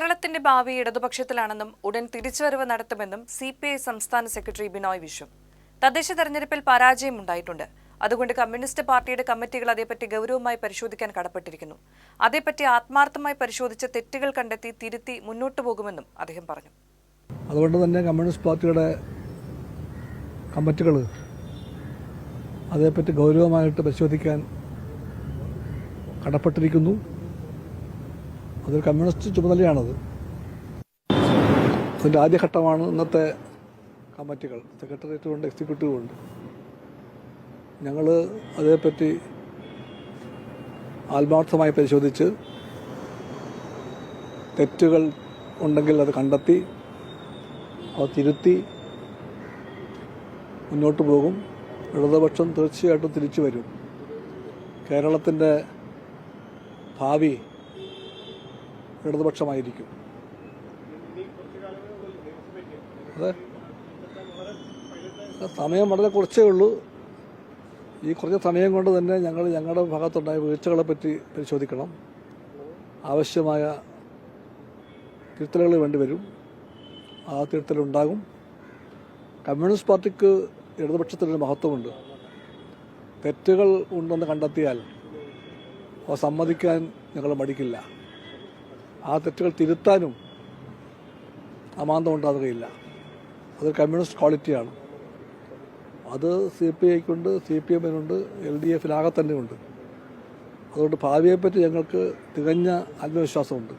കേരളത്തിന്റെ ഭാവി ഇടതുപക്ഷത്തിലാണെന്നും ഉടൻ തിരിച്ചുവരവ് നടത്തുമെന്നും CPI സംസ്ഥാന സെക്രട്ടറി ബിനോയ് വിശ്വം. തദ്ദേശ തെരഞ്ഞെടുപ്പിൽ പരാജയമുണ്ടായിട്ടുണ്ട്. അതുകൊണ്ട് കമ്മ്യൂണിസ്റ്റ് പാർട്ടിയുടെ കമ്മിറ്റികൾ അതേപ്പറ്റി ഗൗരവമായി പരിശോധിക്കാൻ കടപ്പെട്ടിരിക്കുന്നു. അതേപ്പറ്റി ആത്മാർത്ഥമായി പരിശോധിച്ച് തെറ്റുകൾ കണ്ടെത്തി തിരുത്തി മുന്നോട്ടു പോകുമെന്നും അദ്ദേഹം പറഞ്ഞു. അതുകൊണ്ട് തന്നെ കമ്മ്യൂണിസ്റ്റ് പാർട്ടിയുടെ കമ്മിറ്റികൾ അതേപ്പറ്റി ഗൗരവമായിട്ട് പരിശോധിക്കാൻ കടപ്പെട്ടിരിക്കുന്നു. അതൊരു കമ്മ്യൂണിസ്റ്റ് ചുമതലയാണത്. അതിൻ്റെ ആദ്യഘട്ടമാണ് ഇന്നത്തെ കമ്മിറ്റികൾ. സെക്രട്ടേറിയറ്റും ഉണ്ട്, എക്സിക്യൂട്ടീവും ഉണ്ട്. ഞങ്ങൾ അതേപ്പറ്റി ആത്മാർത്ഥമായി പരിശോധിച്ച് തെറ്റുകൾ ഉണ്ടെങ്കിൽ അത് കണ്ടെത്തി അത് തിരുത്തി മുന്നോട്ട് പോകും. ഇടതുപക്ഷം തീർച്ചയായിട്ടും തിരിച്ചു വരും. കേരളത്തിൻ്റെ ഭാവി ഇടതുപക്ഷമായിരിക്കും. അതെ, സമയം വളരെ കുറച്ചേ ഉള്ളൂ. ഈ കുറഞ്ഞ സമയം കൊണ്ട് തന്നെ ഞങ്ങൾ ഞങ്ങളുടെ ഭാഗത്തുണ്ടായ വീഴ്ചകളെ പറ്റി പരിശോധിക്കണം. ആവശ്യമായ തിരുത്തലുകൾ വേണ്ടിവരും. ആ തിരുത്തലുണ്ടാകും. കമ്മ്യൂണിസ്റ്റ് പാർട്ടിക്ക് ഇടതുപക്ഷത്തിനൊരു മഹത്വമുണ്ട്. തെറ്റുകൾ ഉണ്ടെന്ന് കണ്ടെത്തിയാൽ അവ സമ്മതിക്കാൻ ഞങ്ങൾ മടിക്കില്ല. ആ തെറ്റുകൾ തിരുത്താനും അമാന്തം ഉണ്ടാവുകയില്ല. അതൊരു കമ്മ്യൂണിസ്റ്റ് ക്വാളിറ്റിയാണ്. അത് CPIക്കുണ്ട്, CPMനുണ്ട്, LDFലാകെ തന്നെ ഉണ്ട്. അതുകൊണ്ട് ഭാവിയെപ്പറ്റി ഞങ്ങൾക്ക് തികഞ്ഞ ആത്മവിശ്വാസമുണ്ട്.